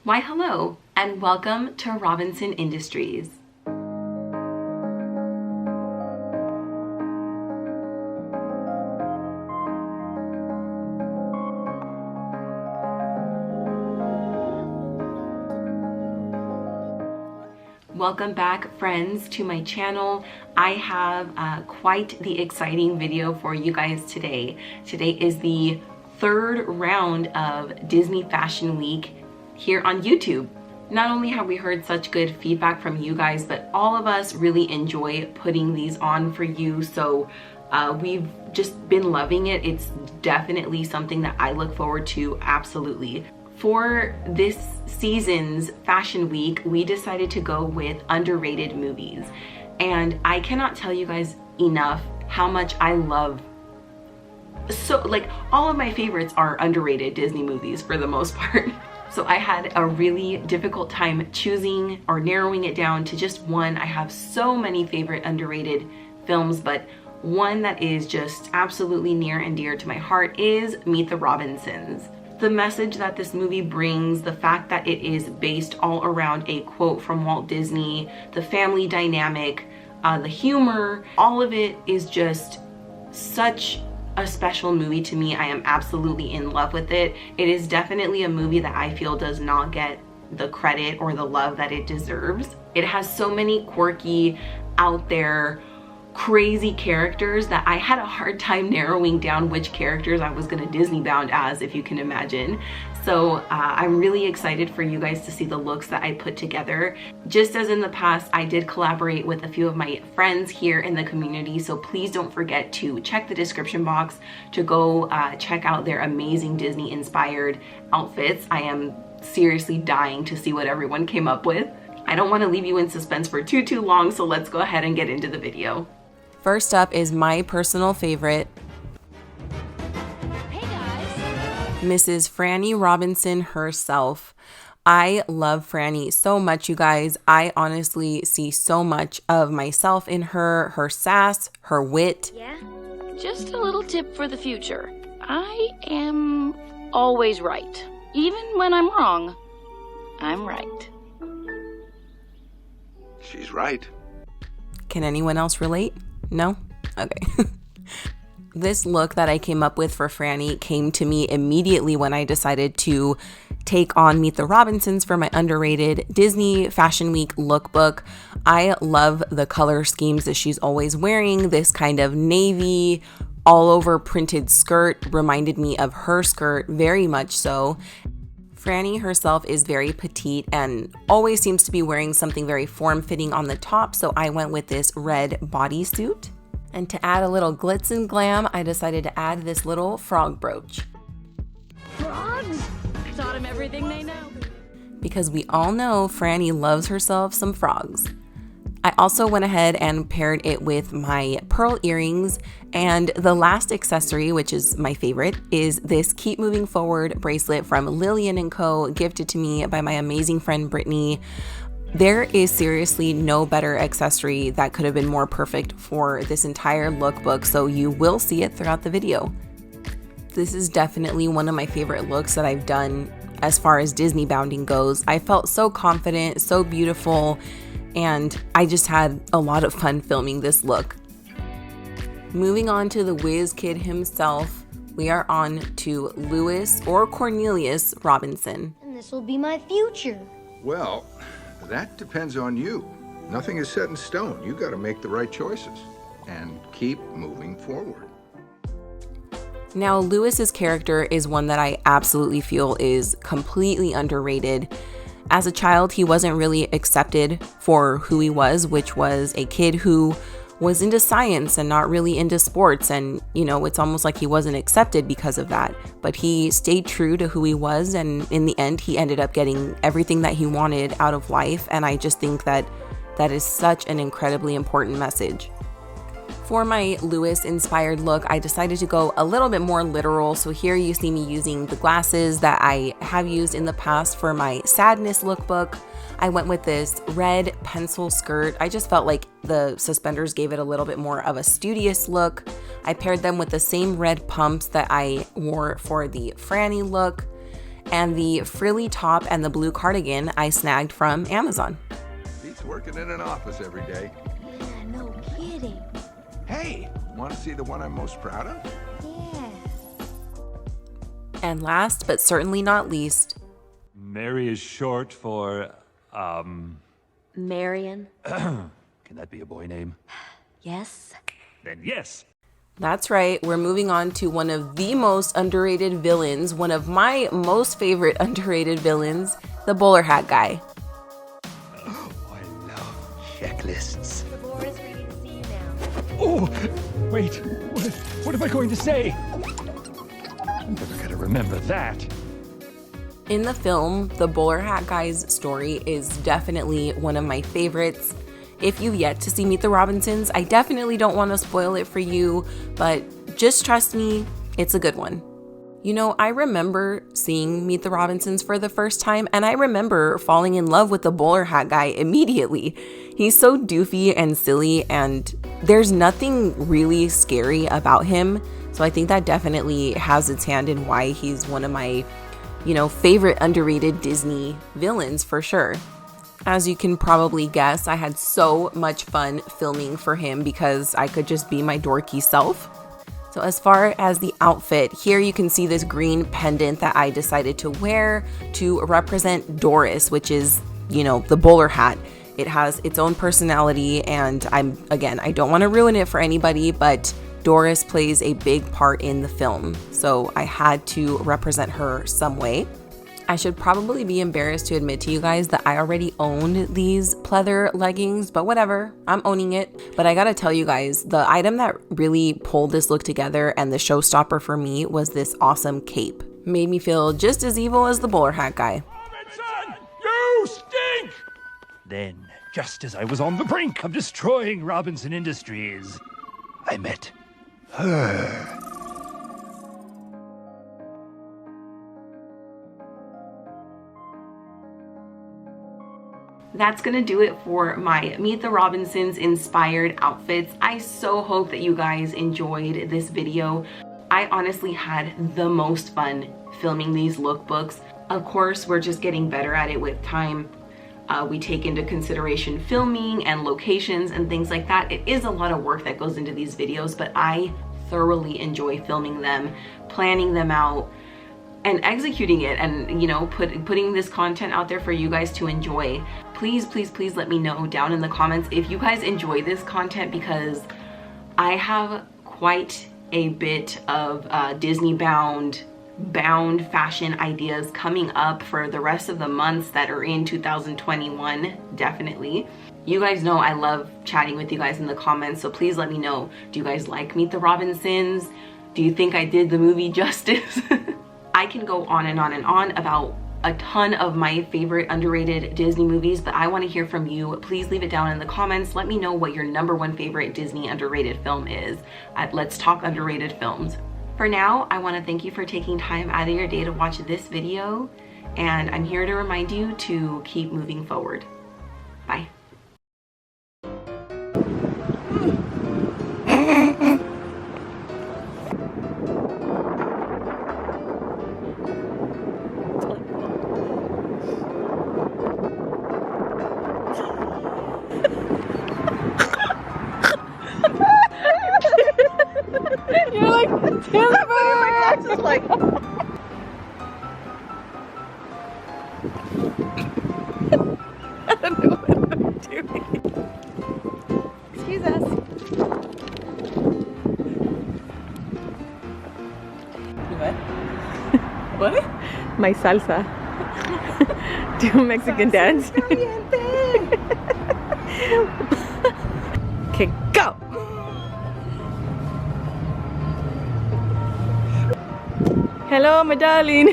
Why hello, and welcome to Robinson Industries. Welcome back, friends, to my channel. I have quite the exciting video for you guys today. Today is the third round of Disney Fashion Week here on YouTube. Not only have we heard such good feedback from you guys, but all of us really enjoy putting these on for you. So we've just been loving it. It's definitely something that I look forward to, absolutely. For this season's Fashion Week, we decided to go with underrated movies. And I cannot tell you guys enough how much I love, all of my favorites are underrated Disney movies for the most part. So I had a really difficult time choosing or narrowing it down to just one. I have so many favorite underrated films, but one that is just absolutely near and dear to my heart is Meet the Robinsons. The message that this movie brings, the fact that it is based all around a quote from Walt Disney, the family dynamic, the humor, all of it is just such a special movie to me. I am absolutely in love with it. It is definitely a movie that I feel does not get the credit or the love that it deserves. It has so many quirky, out there, crazy characters that I had a hard time narrowing down which characters I was gonna Disney bound as, if you can imagine. So I'm really excited for you guys to see the looks that I put together. Just as in the past, I did collaborate with a few of my friends here in the community, so please don't forget to check the description box to go check out their amazing Disney inspired outfits. I am seriously dying to see what everyone came up with. I don't want to leave you in suspense for too long, so let's go ahead and get into the video. First up is my personal favorite, Mrs. Frannie Robinson herself. I love Frannie so much, you guys. I honestly see so much of myself in her, her sass, her wit. Yeah? Just a little tip for the future. I am always right. Even when I'm wrong, I'm right. She's right. Can anyone else relate? No? Okay. This look that I came up with for Frannie came to me immediately when I decided to take on Meet the Robinsons for my underrated Disney Fashion Week lookbook. I love the color schemes that she's always wearing. This kind of navy, all over printed skirt reminded me of her skirt, very much so. Frannie herself is very petite and always seems to be wearing something very form-fitting on the top, so I went with this red bodysuit. And to add a little glitz and glam, I decided to add this little frog brooch. Frogs? Taught them everything they know. Because we all know Frannie loves herself some frogs. I also went ahead and paired it with my pearl earrings, and the last accessory, which is my favorite, is this Keep Moving Forward bracelet from Lillian & Co., gifted to me by my amazing friend Brittany. There is seriously no better accessory that could have been more perfect for this entire lookbook, so you will see it throughout the video. This is definitely one of my favorite looks that I've done as far as Disney bounding goes. I felt so confident, so beautiful, and I just had a lot of fun filming this look. Moving on to the whiz kid himself, we are on to Louis or Cornelius Robinson. And this will be my future. Well, that depends on you. Nothing is set in stone. You got to make the right choices and keep moving forward. Now, Louis's character is one that I absolutely feel is completely underrated. As a child, he wasn't really accepted for who he was, which was a kid who was into science and not really into sports. And, you know, it's almost like he wasn't accepted because of that. But he stayed true to who he was. And in the end, he ended up getting everything that he wanted out of life. And I just think that that is such an incredibly important message. For my Louis inspired look, I decided to go a little bit more literal. So here you see me using the glasses that I have used in the past for my sadness lookbook. I went with this red pencil skirt. I just felt like the suspenders gave it a little bit more of a studious look. I paired them with the same red pumps that I wore for the Frannie look. and the frilly top and the blue cardigan I snagged from Amazon. Beats working in an office every day. Yeah, no kidding. Hey, want to see the one I'm most proud of? Yeah. And last but certainly not least, Mary is short for, Marion? Can that be a boy name? Yes. Then yes. that's right, we're moving on to one of the most underrated villains, one of my most favorite underrated villains, the bowler hat guy. Oh, I love checklists. The board is ready to see you now. Oh, wait, what am I going to say? I'm never gonna remember that. In the film, the bowler hat guy's story is definitely one of my favorites. If you've yet to see Meet the Robinsons, I definitely don't want to spoil it for you, but just trust me, it's a good one. You know, I remember seeing Meet the Robinsons for the first time, and I remember falling in love with the bowler hat guy immediately. He's so doofy and silly, and there's nothing really scary about him, so I think that definitely has its hand in why he's one of my, favorite underrated Disney villains for sure. As you can probably guess, I had so much fun filming for him because I could just be my dorky self. So as far as the outfit, here you can see this green pendant that I decided to wear to represent Doris, which is, the bowler hat. It has its own personality, and I don't want to ruin it for anybody, but Doris plays a big part in the film. So I had to represent her some way. I should probably be embarrassed to admit to you guys that I already owned these pleather leggings, but whatever, I'm owning it. But I gotta tell you guys, the item that really pulled this look together and the showstopper for me was this awesome cape. Made me feel just as evil as the bowler hat guy. Robinson, you stink! Then, just as I was on the brink of destroying Robinson Industries, I met her. That's gonna do it for my Meet the Robinsons inspired outfits. I so hope that you guys enjoyed this video. I honestly had the most fun filming these lookbooks. Of course, we're just getting better at it with time. We take into consideration filming and locations and things like that. It is a lot of work that goes into these videos, but I thoroughly enjoy filming them, planning them out, and executing it, and putting this content out there for you guys to enjoy. Please let me know down in the comments if you guys enjoy this content, because I have quite a bit of Disney bound fashion ideas coming up for the rest of the months that are in 2021. Definitely. You guys know I love chatting with you guys in the comments, so please let me know. Do you guys like Meet the Robinsons? Do you think I did the movie justice? I can go on and on and on about a ton of my favorite underrated Disney movies, but I want to hear from you. Please leave it down in the comments. Let me know what your #1 favorite Disney underrated film is at Let's Talk Underrated Films. For now, I want to thank you for taking time out of your day to watch this video, and I'm here to remind you to keep moving forward. Bye. You're like, Timber! My glasses like... I don't know what I'm doing. Excuse us. What? My salsa. Do a Mexican dance. Okay, go! Hello, my darling.